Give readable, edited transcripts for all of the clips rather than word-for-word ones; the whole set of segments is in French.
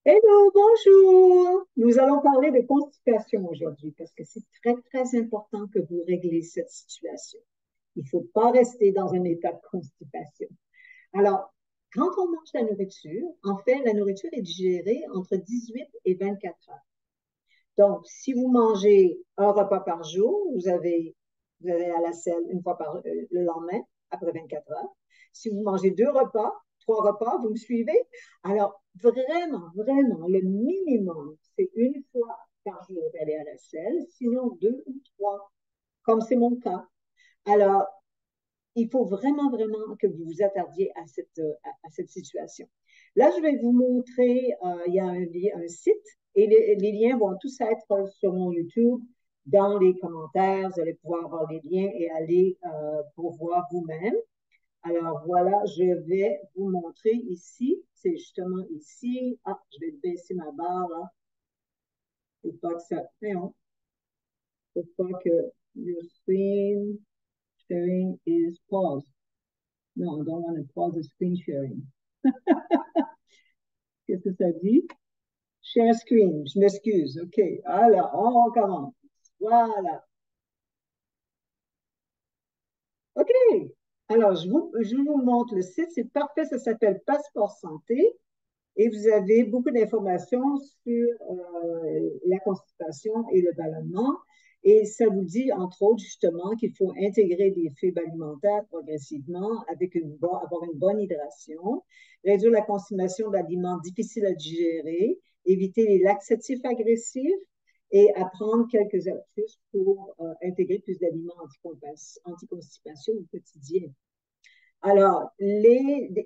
Hello, bonjour. Nous allons parler de constipation aujourd'hui parce que c'est très, très important que vous régliez cette situation. Il ne faut pas rester dans un état de constipation. Alors, quand on mange la nourriture, en fait, la nourriture est digérée entre 18 et 24 heures. Donc, si vous mangez un repas par jour, vous avez à la selle une fois le lendemain, après 24 heures. Si vous mangez deux repas, trois repas, vous me suivez? Alors, vraiment, vraiment, le minimum, c'est une fois par jour d'aller à la selle, sinon deux ou trois, comme c'est mon cas. Alors, il faut vraiment, vraiment que vous vous attardiez à cette situation. Là, je vais vous montrer, il y a un site et les liens vont tous être sur mon YouTube. Dans les commentaires, vous allez pouvoir avoir les liens et aller pour voir vous-même. Alors voilà, je vais vous montrer ici. C'est justement ici. Ah, je vais baisser ma barre là. Il ne faut pas que ça. Non, il ne faut pas que your screen sharing is paused. No, I don't want to pause the screen sharing. Qu'est-ce que ça dit? Share screen, je m'excuse. OK. Alors, on recommence. Voilà. OK. Alors, je vous montre le site. C'est parfait. Ça s'appelle Passeport Santé. Et vous avez beaucoup d'informations sur la constipation et le ballonnement. Et ça vous dit, entre autres, justement, qu'il faut intégrer des fibres alimentaires progressivement avec avoir une bonne hydration, réduire la consommation d'aliments difficiles à digérer, éviter les laxatifs agressifs et apprendre quelques astuces pour intégrer plus d'aliments anticonstipation au quotidien. Alors,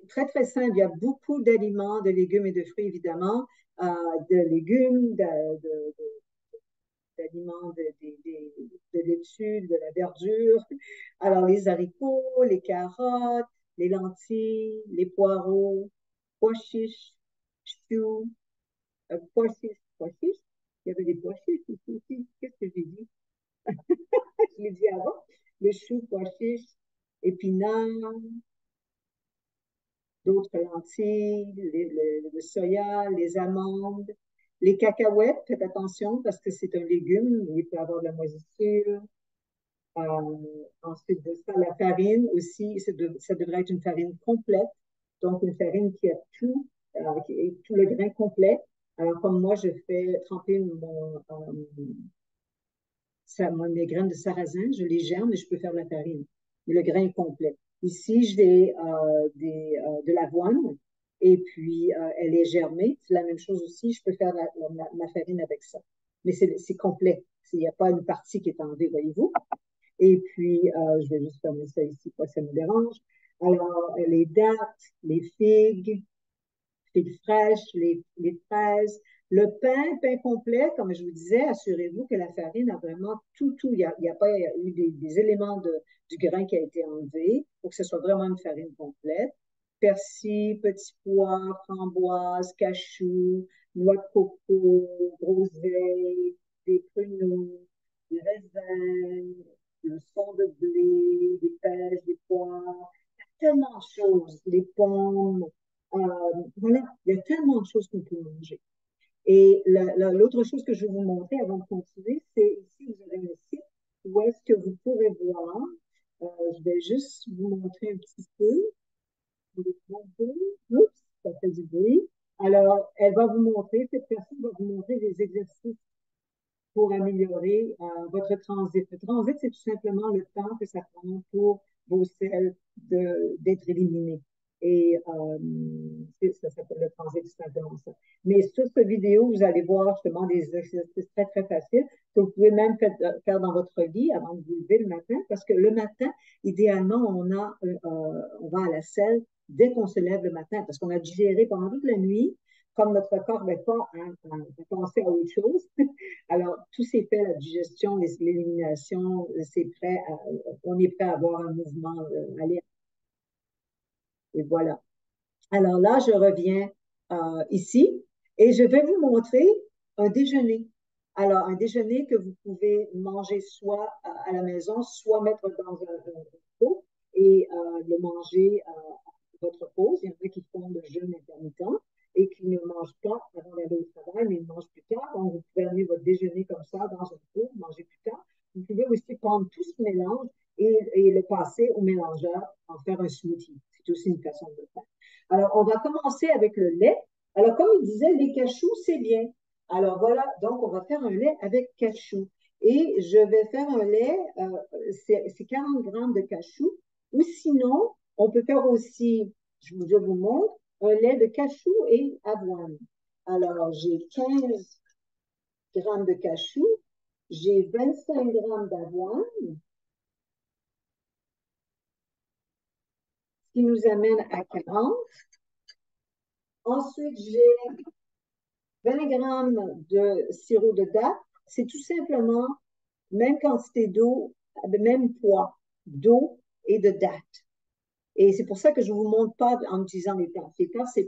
très, très simple, il y a beaucoup d'aliments, de légumes et de fruits, évidemment, euh, de légumes, d'aliments, de laitue, de la verdure. Alors, les haricots, les carottes, les lentilles, les poireaux, pois chiches, choux, pois chiches. Il y avait des pois chiches ici aussi. Qu'est-ce que j'ai dit? Je l'ai dit avant. Le chou, pois chiches, épinards, d'autres lentilles, le soya, les amandes, les cacahuètes, faites attention parce que c'est un légume, il peut y avoir de la moisissure. Ensuite de ça, la farine aussi, ça devrait être une farine complète, donc une farine qui a tout le grain complet. Alors, comme moi, je fais tremper mes graines de sarrasin, je les germe et je peux faire de la farine. Mais le grain est complet. Ici, j'ai de l'avoine et puis elle est germée. C'est la même chose aussi. Je peux faire ma farine avec ça. Mais c'est complet. Il n'y a pas une partie qui est enlevée, voyez-vous. Et puis, je vais juste fermer ça ici, pas ça me dérange. Alors, les dattes, les figues fraîches, les fraises, le pain complet, comme je vous disais, assurez-vous que la farine a vraiment tout. Il n'y a pas eu des éléments du grain qui a été enlevé pour que ce soit vraiment une farine complète. Persil, petits pois, framboises, cachou, noix de coco, groseilles, des pruneaux, des raisins, le son de blé, des pêches, des poires, tellement de choses, les pommes, euh, voilà, il y a tellement de choses qu'on peut manger. Et l'autre chose que je vais vous montrer avant de continuer, c'est ici, vous avez un site où est-ce que vous pourrez voir. Je vais juste vous montrer un petit peu. Oups, ça fait du bruit. Alors, elle va vous montrer, cette personne va vous montrer des exercices pour améliorer votre transit. Le transit, c'est tout simplement le temps que ça prend pour vos selles d'être éliminées. Et ça s'appelle le transit, tout simplement ça. Mais sur cette vidéo, vous allez voir justement des exercices très, très faciles que vous pouvez même faire dans votre lit avant de vous lever le matin, parce que le matin, idéalement, on va à la selle dès qu'on se lève le matin, parce qu'on a digéré pendant toute la nuit, comme notre corps n'est pas à penser à autre chose. Alors, tout s'est fait, la digestion, l'élimination, on est prêt à avoir un mouvement, aller, et voilà. Alors là, je reviens ici et je vais vous montrer un déjeuner. Alors, un déjeuner que vous pouvez manger soit à la maison, soit mettre dans un pot et le manger à votre pause. Il y en a qui font le jeûne intermittent. et qui ne mangent pas avant d'aller au travail, mais ils mangent plus tard. Donc, vous pouvez amener votre déjeuner comme ça dans un pot, manger plus tard. Vous pouvez aussi prendre tout ce mélange et le passer au mélangeur, en faire un smoothie. C'est aussi une façon de le faire. Alors, on va commencer avec le lait. Alors, comme il disait, les cachous, c'est bien. Alors, voilà, donc on va faire un lait avec cachou. Et je vais faire un lait, c'est 40 grammes de cachou. Ou sinon, on peut faire aussi, je vous montre, un lait de cachou et avoine. Alors, j'ai 15 grammes de cachou, j'ai 25 grammes d'avoine, ce qui nous amène à 40. Ensuite, j'ai 20 grammes de sirop de date. C'est tout simplement même quantité d'eau, même poids d'eau et de date. Et c'est pour ça que je ne vous montre pas en utilisant les tasses. Les tasses,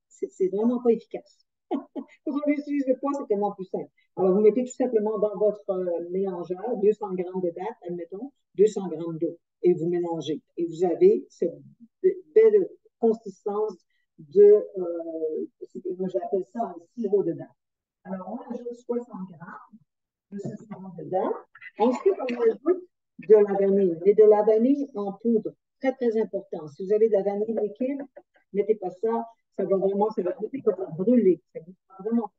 c'est vraiment pas efficace. Quand on utilise le poids, c'est tellement plus simple. Alors, vous mettez tout simplement dans votre mélangeur 200 grammes de date, admettons, 200 grammes d'eau, et vous mélangez. Et vous avez cette belle consistance de, moi j'appelle ça un sirop de date. Alors, on ajoute 60 grammes de ce sirop de date. Ensuite, on ajoute de la vanille, mais de la vanille en poudre. Très, très important. Si vous avez de la vanille liquide, mettez pas ça. Ça va vraiment, ça va brûler. Ça va vraiment.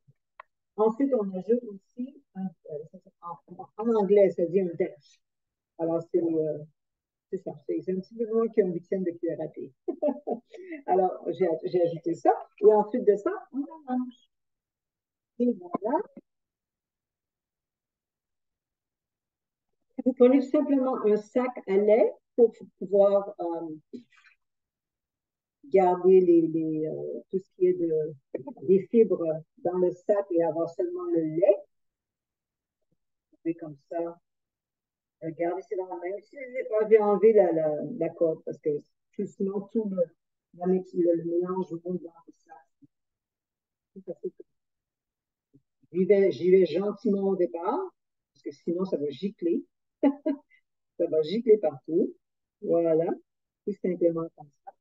Ensuite, on ajoute aussi, en anglais, ça dit un dash. Alors, c'est ça. C'est un petit peu moins qu'un huitième de cuillère à thé. Alors, j'ai ajouté ça. Et ensuite de ça, on mélange. Et voilà. Vous prenez tout simplement un sac à lait pour pouvoir garder tout ce qui est des fibres dans le sac et avoir seulement le lait. Vous pouvez comme ça garder ça dans la main. Si vous n'avez pas, je vais enlever la corde parce que sinon tout le mélange monte dans le sac. J'y vais gentiment au départ parce que sinon ça va gicler. Ça va gicler partout. Voilà, tout simplement comme ça.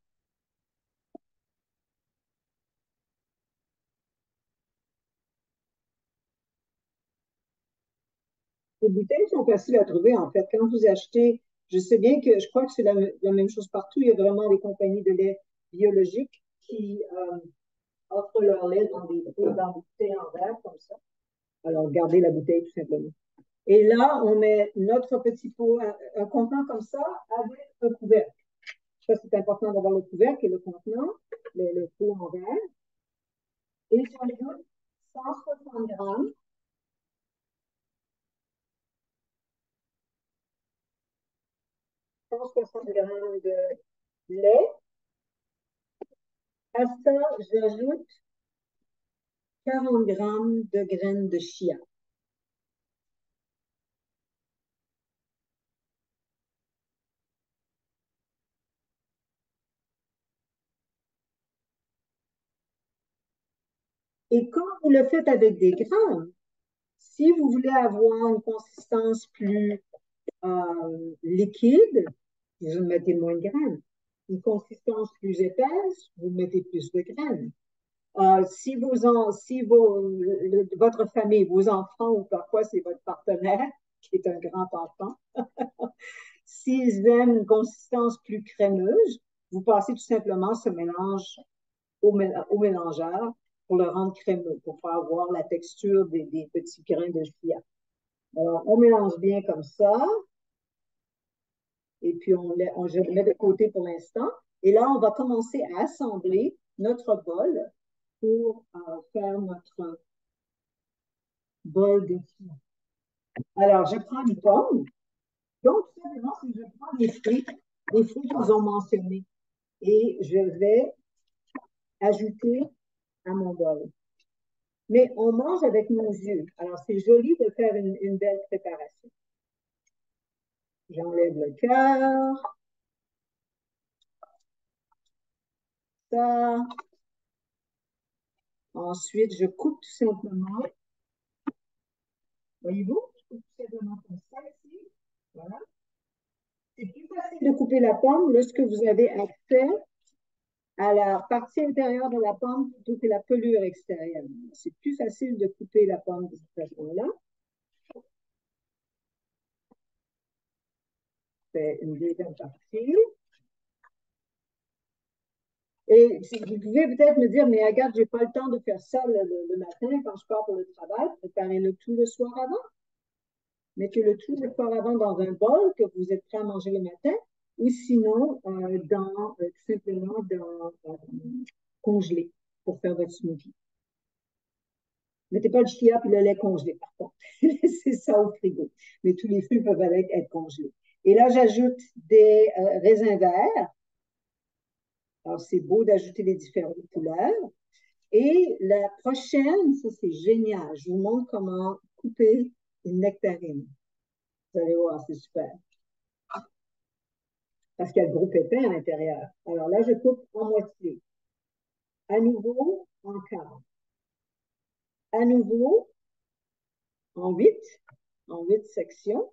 Les bouteilles sont faciles à trouver, en fait. Quand vous achetez, je sais bien que je crois que c'est la même chose partout. Il y a vraiment des compagnies de lait biologiques qui offrent leur lait dans des bouteilles en verre comme ça. Alors, gardez la bouteille tout simplement. Et là, on met notre petit pot, un contenant comme ça, avec un couvercle. Ça, c'est important d'avoir le couvercle et le contenant, le pot en verre. Et j'ajoute 160 grammes, 160 grammes de lait. À ça, j'ajoute 40 grammes de graines de chia. Et quand vous le faites avec des grains, si vous voulez avoir une consistance plus liquide, vous mettez moins de graines. Une consistance plus épaisse, vous mettez plus de graines. Votre famille, vos enfants ou parfois c'est votre partenaire qui est un grand enfant, s'ils aiment une consistance plus crémeuse, vous passez tout simplement ce mélange au mélangeur pour le rendre crémeux, pour pas avoir la texture des petits grains de chia. Alors, on mélange bien comme ça, et puis je le met de côté pour l'instant. Et là, on va commencer à assembler notre bol pour faire notre bol de chia. Alors, je prends une pomme. Donc, tout simplement, si je prends les fruits qu'ils ont mentionnés, et je vais ajouter à mon bol. Mais on mange avec nos yeux. Alors, c'est joli de faire une belle préparation. J'enlève le cœur, ça. Ensuite, je coupe tout simplement. Voyez-vous? Je coupe tout simplement comme ça ici. Voilà. C'est plus facile de couper la pomme lorsque vous avez accès à la partie intérieure de la pomme plutôt que la pelure extérieure. C'est plus facile de couper la pomme de cette façon-là. C'est une deuxième partie. Et vous pouvez peut-être me dire, mais regarde, j'ai pas le temps de faire ça le matin quand je pars pour le travail. Préparez-le tout le soir avant. Mettez-le tout le soir avant dans un bol que vous êtes prêt à manger le matin, ou sinon tout simplement congelé pour faire votre smoothie. Mettez pas le chia et le lait congelé, par contre. Laissez ça au frigo. Mais tous les fruits peuvent être congelés. Et là, j'ajoute des raisins verts. Alors, c'est beau d'ajouter les différentes couleurs. Et la prochaine, ça c'est génial. Je vous montre comment couper une nectarine. Vous allez voir, c'est super. Parce qu'il y a le gros pépin à l'intérieur. Alors là, je coupe en moitié. À nouveau, en quart. À nouveau, en huit sections,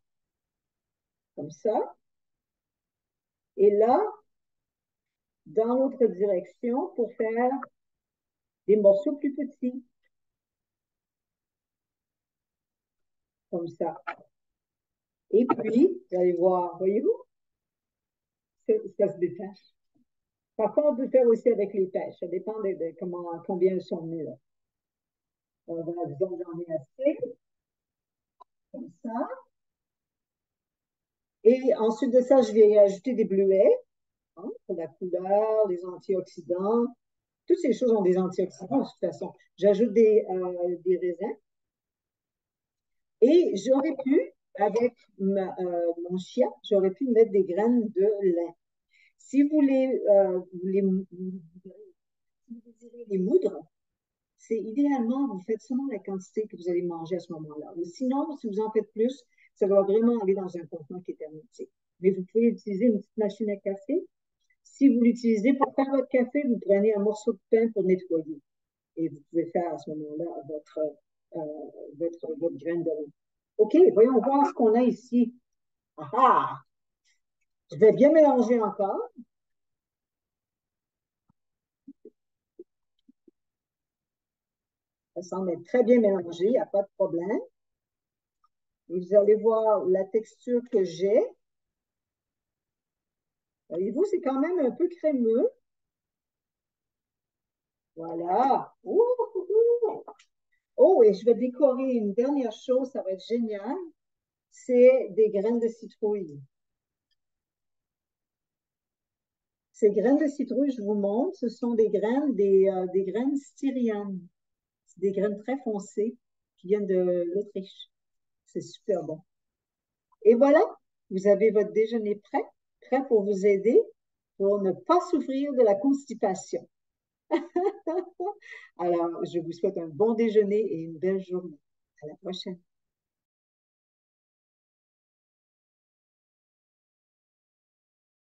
comme ça. Et là, dans l'autre direction, pour faire des morceaux plus petits, comme ça. Et puis, vous allez voir, voyez-vous, ça se détache. Parfois, on peut faire aussi avec les pêches. Ça dépend de combien elles sont mûres. Disons, j'en ai assez, comme ça. Et ensuite de ça, je vais ajouter des bleuets, hein, pour la couleur, les antioxydants. Toutes ces choses ont des antioxydants de toute façon. J'ajoute des raisins. Et j'aurais pu, avec mon chia, j'aurais pu mettre des graines de lin. Si vous désirez les moudre, c'est idéalement, vous faites seulement la quantité que vous allez manger à ce moment-là. Ou sinon, si vous en faites plus, ça doit vraiment aller dans un contenant qui est hermétique. Mais vous pouvez utiliser une petite machine à café. Si vous l'utilisez pour faire votre café, vous prenez un morceau de pain pour nettoyer. Et vous pouvez faire à ce moment-là euh, votre graine de lin. OK, voyons voir ce qu'on a ici. Ah ah! Je vais bien mélanger encore. Ça semble être très bien mélangé, il n'y a pas de problème. Et vous allez voir la texture que j'ai. Voyez-vous, c'est quand même un peu crémeux. Voilà. Ouh, ouh, ouh. Oh, et je vais décorer une dernière chose, ça va être génial. C'est des graines de citrouille. Ces graines de citrouille, je vous montre, ce sont des graines styriennes. C'est des graines très foncées qui viennent de l'Autriche. C'est super bon. Et voilà, vous avez votre déjeuner prêt, prêt pour vous aider pour ne pas souffrir de la constipation. Alors, je vous souhaite un bon déjeuner et une belle journée. À la prochaine.